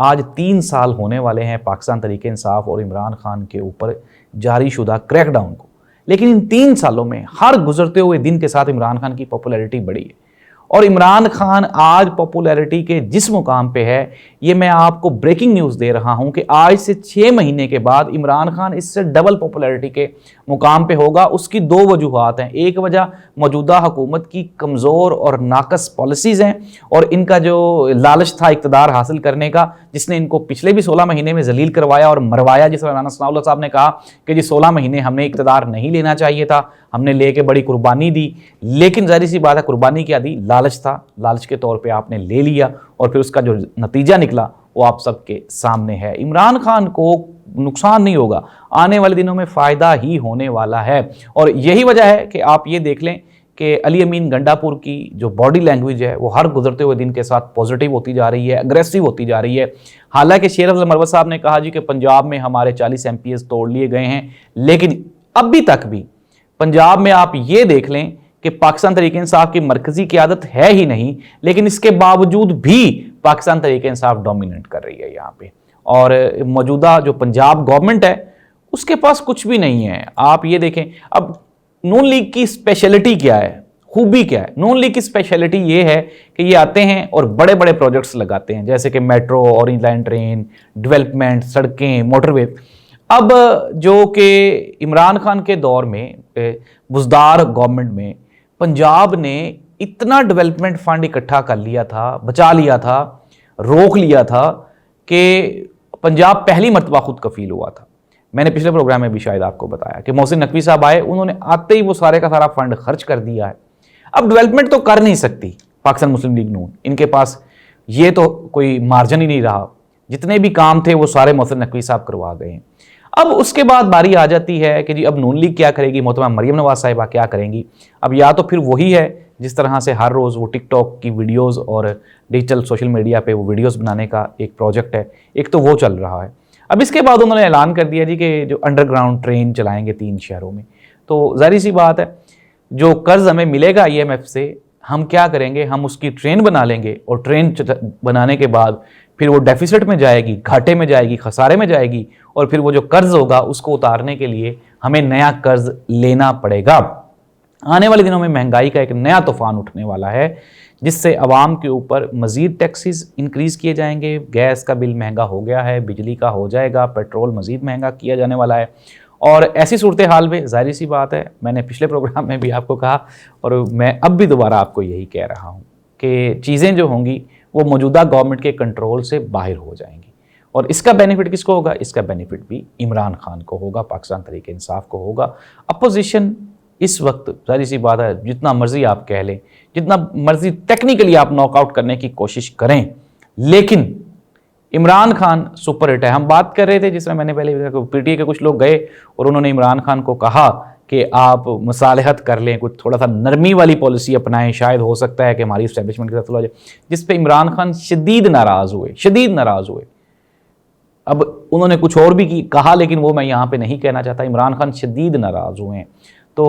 آج 3 سال ہونے والے ہیں پاکستان تحریک انصاف اور عمران خان کے اوپر جاری شدہ کریک ڈاؤن کو، لیکن ان 3 سالوں میں ہر گزرتے ہوئے دن کے ساتھ عمران خان کی پاپولیرٹی بڑھی ہے، اور عمران خان آج پاپولیرٹی کے جس مقام پہ ہے، یہ میں آپ کو بریکنگ نیوز دے رہا ہوں کہ آج سے 6 مہینے کے بعد عمران خان اس سے ڈبل پاپولیرٹی کے مقام پہ ہوگا۔ اس کی 2 وجوہات ہیں۔ ایک وجہ موجودہ حکومت کی کمزور اور ناقص پالیسیز ہیں، اور ان کا جو لالچ تھا اقتدار حاصل کرنے کا، جس نے ان کو پچھلے بھی 16 مہینے میں ذلیل کروایا اور مروایا، جس طرح رانا ثناء اللہ صاحب نے کہا کہ جی 16 مہینے ہم نے اقتدار نہیں لینا چاہیے تھا، ہم نے لے کے بڑی قربانی دی، لیکن ظاہر سی بات ہے قربانی کیا دی، لالچ تھا، لالچ کے طور پہ آپ نے لے لیا، اور پھر اس کا جو نتیجہ نکلا وہ آپ سب کے سامنے ہے۔ عمران خان کو نقصان نہیں ہوگا، آنے والے دنوں میں فائدہ ہی ہونے والا ہے، اور یہی وجہ ہے کہ آپ یہ دیکھ لیں کہ علی امین گنڈا پور کی جو باڈی لینگویج ہے وہ ہر گزرتے ہوئے دن کے ساتھ پازیٹیو ہوتی جا رہی ہے، اگریسو ہوتی جا رہی ہے۔ حالانکہ شیر افضل مروت صاحب نے کہا جی کہ پنجاب میں ہمارے 40 MPs توڑ لیے گئے ہیں، لیکن ابھی تک بھی پنجاب میں آپ یہ دیکھ لیں کہ پاکستان تحریک انصاف کی مرکزی قیادت ہے ہی نہیں، لیکن اس کے باوجود بھی پاکستان تحریک انصاف ڈومیننٹ کر رہی ہے یہاں پہ، اور موجودہ جو پنجاب گورنمنٹ ہے اس کے پاس کچھ بھی نہیں ہے۔ آپ یہ دیکھیں، اب نون لیگ کی اسپیشلٹی کیا ہے، خوبی کیا ہے؟ نون لیگ کی اسپیشلٹی یہ ہے کہ یہ آتے ہیں اور بڑے بڑے پروجیکٹس لگاتے ہیں، جیسے کہ metro, orange line train, development, سڑکیں، موٹر وے۔ اب جو کہ عمران خان کے دور میں بزدار گورنمنٹ میں پنجاب نے اتنا ڈیولپمنٹ فنڈ اکٹھا کر لیا تھا، بچا لیا تھا، روک لیا تھا کہ پنجاب پہلی مرتبہ خود کفیل ہوا تھا۔ میں نے پچھلے پروگرام میں بھی شاید آپ کو بتایا کہ محسن نقوی صاحب آئے، انہوں نے آتے ہی وہ سارے کا سارا فنڈ خرچ کر دیا ہے۔ اب ڈیولپمنٹ تو کر نہیں سکتی پاکستان مسلم لیگ نون، ان کے پاس یہ تو کوئی مارجن ہی نہیں رہا، جتنے بھی کام تھے وہ سارے محسن نقوی صاحب کروا گئے ہیں۔ اب اس کے بعد باری آ جاتی ہے کہ جی اب نون لیگ کیا کرے گی، محترمہ مریم نواز صاحبہ کیا کریں گی؟ اب یا تو پھر وہی ہے جس طرح سے ہر روز وہ ٹک ٹاک کی ویڈیوز اور ڈیجیٹل سوشل میڈیا پہ وہ ویڈیوز بنانے کا ایک پروجیکٹ ہے، ایک تو وہ چل رہا ہے۔ اب اس کے بعد انہوں نے اعلان کر دیا جی کہ جو انڈر گراؤنڈ ٹرین چلائیں گے 3 شہروں میں، تو ظاہر سی بات ہے جو قرض ہمیں ملے گا IMF سے، ہم کیا کریں گے، ہم اس کی ٹرین بنا لیں گے، اور ٹرین بنانے کے بعد پھر وہ ڈیفیسٹ میں جائے گی، گھاٹے میں جائے گی، خسارے میں جائے گی، اور پھر وہ جو قرض ہوگا اس کو اتارنے کے لیے ہمیں نیا قرض لینا پڑے گا۔ آنے والے دنوں میں مہنگائی کا ایک نیا طوفان اٹھنے والا ہے، جس سے عوام کے اوپر مزید ٹیکسز انکریز کیے جائیں گے۔ گیس کا بل مہنگا ہو گیا ہے، بجلی کا ہو جائے گا، پیٹرول مزید مہنگا کیا جانے والا ہے، اور ایسی صورتحال میں ظاہر سی بات ہے، میں نے پچھلے پروگرام میں بھی آپ کو کہا اور میں اب بھی دوبارہ آپ کو یہی کہہ رہا ہوں کہ چیزیں جو ہوں گی وہ موجودہ گورنمنٹ کے کنٹرول سے باہر ہو جائیں گی، اور اس کا بینیفٹ کس کو ہوگا؟ اس کا بینیفٹ بھی عمران خان کو ہوگا، پاکستان تحریک انصاف کو ہوگا۔ اپوزیشن اس وقت ظاہر سی بات ہے جتنا مرضی آپ کہہ لیں، جتنا مرضی ٹیکنیکلی آپ ناک آؤٹ کرنے کی کوشش کریں، لیکن عمران خان سپر ہٹ ہے۔ ہم بات کر رہے تھے، جس طرح میں نے پہلے PTI کے کچھ لوگ گئے اور انہوں نے عمران خان کو کہا کہ آپ مصالحت کر لیں، کچھ تھوڑا سا نرمی والی پالیسی اپنائیں، شاید ہو سکتا ہے کہ ہماری اسٹیبلشمنٹ کے ساتھ ہو جائے، جس پہ عمران خان شدید ناراض ہوئے۔ اب انہوں نے کچھ اور بھی کہا، لیکن وہ میں یہاں پہ نہیں کہنا چاہتا۔ عمران خان شدید ناراض ہوئے ہیں، تو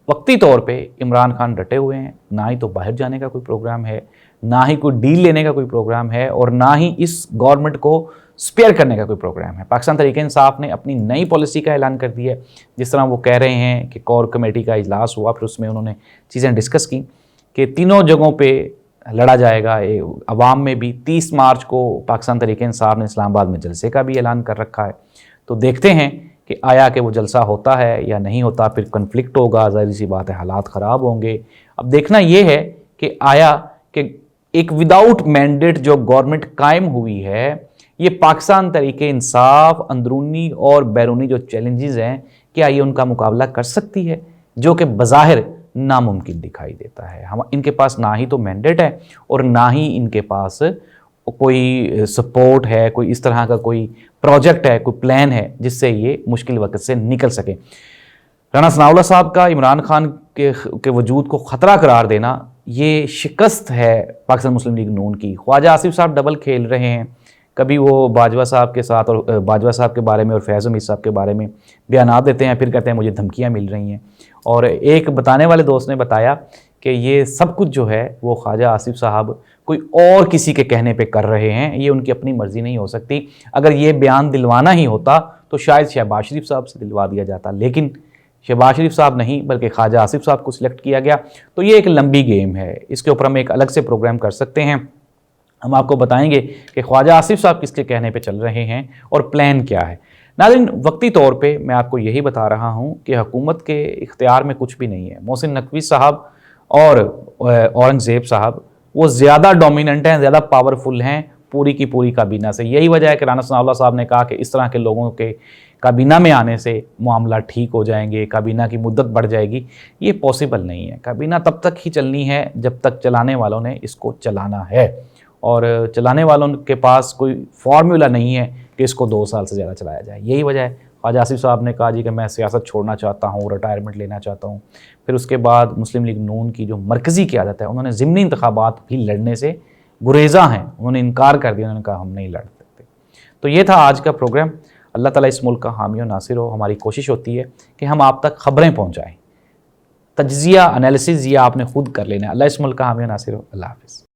وقتی طور پہ عمران خان ڈٹے ہوئے ہیں، نہ ہی تو باہر جانے کا کوئی پروگرام ہے، نہ ہی کوئی ڈیل لینے کا کوئی پروگرام ہے، اور نہ ہی اس گورنمنٹ کو سپیئر کرنے کا کوئی پروگرام ہے۔ پاکستان تحریک انصاف نے اپنی نئی پالیسی کا اعلان کر دیا ہے، جس طرح وہ کہہ رہے ہیں کہ کور کمیٹی کا اجلاس ہوا، پھر اس میں انہوں نے چیزیں ڈسکس کی کہ تینوں جگہوں پہ لڑا جائے گا۔ عوام میں بھی 30 مارچ کو پاکستان تحریک انصاف نے اسلام آباد میں جلسے کا بھی اعلان کر رکھا ہے، تو دیکھتے ہیں کہ آیا کہ وہ جلسہ ہوتا ہے یا نہیں ہوتا، پھر کنفلکٹ ہوگا، ظاہر سی بات ہے حالات خراب ہوں گے۔ اب دیکھنا یہ ہے کہ آیا کہ ایک وداؤٹ مینڈیٹ جو گورنمنٹ قائم ہوئی ہے، یہ پاکستان تحریک انصاف اندرونی اور بیرونی جو چیلنجز ہیں، کیا یہ ان کا مقابلہ کر سکتی ہے، جو کہ بظاہر ناممکن دکھائی دیتا ہے۔ ان کے پاس نہ ہی تو مینڈیٹ ہے، اور نہ ہی ان کے پاس کوئی سپورٹ ہے، کوئی اس طرح کا کوئی پروجیکٹ ہے، کوئی پلان ہے جس سے یہ مشکل وقت سے نکل سکے۔ رانا ثناء اللہ صاحب کا عمران خان کے وجود کو خطرہ قرار دینا، یہ شکست ہے پاکستان مسلم لیگ نون کی۔ خواجہ آصف صاحب ڈبل کھیل رہے ہیں، کبھی وہ باجوہ صاحب کے ساتھ اور باجوہ صاحب کے بارے میں اور فیض حمید صاحب کے بارے میں بیانات دیتے ہیں، پھر کہتے ہیں مجھے دھمکیاں مل رہی ہیں۔ اور ایک بتانے والے دوست نے بتایا کہ یہ سب کچھ جو ہے وہ خواجہ آصف صاحب کوئی اور کسی کے کہنے پہ کر رہے ہیں، یہ ان کی اپنی مرضی نہیں ہو سکتی۔ اگر یہ بیان دلوانا ہی ہوتا تو شاید شہباز شریف صاحب سے دلوا دیا جاتا، لیکن شہباز شریف صاحب نہیں بلکہ خواجہ آصف صاحب کو سلیکٹ کیا گیا۔ تو یہ ایک لمبی گیم ہے، اس کے اوپر ہم ایک الگ سے پروگرام کر سکتے ہیں۔ ہم آپ کو بتائیں گے کہ خواجہ آصف صاحب کس کے کہنے پہ چل رہے ہیں اور پلان کیا ہے۔ ناظرین، وقتی طور پہ میں آپ کو یہی بتا رہا ہوں کہ حکومت کے اختیار میں کچھ بھی نہیں ہے۔ محسن نقوی صاحب اور اورنگزیب صاحب وہ زیادہ ڈومیننٹ ہیں، زیادہ پاورفل ہیں پوری کی پوری کابینہ سے۔ یہی وجہ ہے کہ رانا ثناء اللہ صاحب نے کہا کہ اس طرح کے لوگوں کے کابینہ میں آنے سے معاملہ ٹھیک ہو جائیں گے، کابینہ کی مدت بڑھ جائے گی۔ یہ پاسبل نہیں ہے، کابینہ تب تک ہی چلنی ہے جب تک چلانے والوں نے اس کو چلانا ہے، اور چلانے والوں کے پاس کوئی فارمولا نہیں ہے کہ اس کو 2 سال سے زیادہ چلایا جائے۔ یہی وجہ ہے خواجہ آصف صاحب نے کہا جی کہ میں سیاست چھوڑنا چاہتا ہوں، ریٹائرمنٹ لینا چاہتا ہوں۔ پھر اس کے بعد مسلم لیگ نون کی جو مرکزی قیادت ہے انہوں نے ضمنی انتخابات بھی لڑنے سے گریزاں ہیں، انہوں نے انکار کر دیا، انہوں نے کہا ہم نہیں لڑ سکتے۔ تو یہ تھا آج کا پروگرام۔ اللہ تعالیٰ اس ملک کا حامی و ناصر ہو۔ ہماری کوشش ہوتی ہے کہ ہم آپ تک خبریں پہنچائیں، تجزیہ انالیسز یہ آپ نے خود کر لینا ہے۔ اللہ اس ملک کا حامی و ناصر ہو۔ اللہ حافظ۔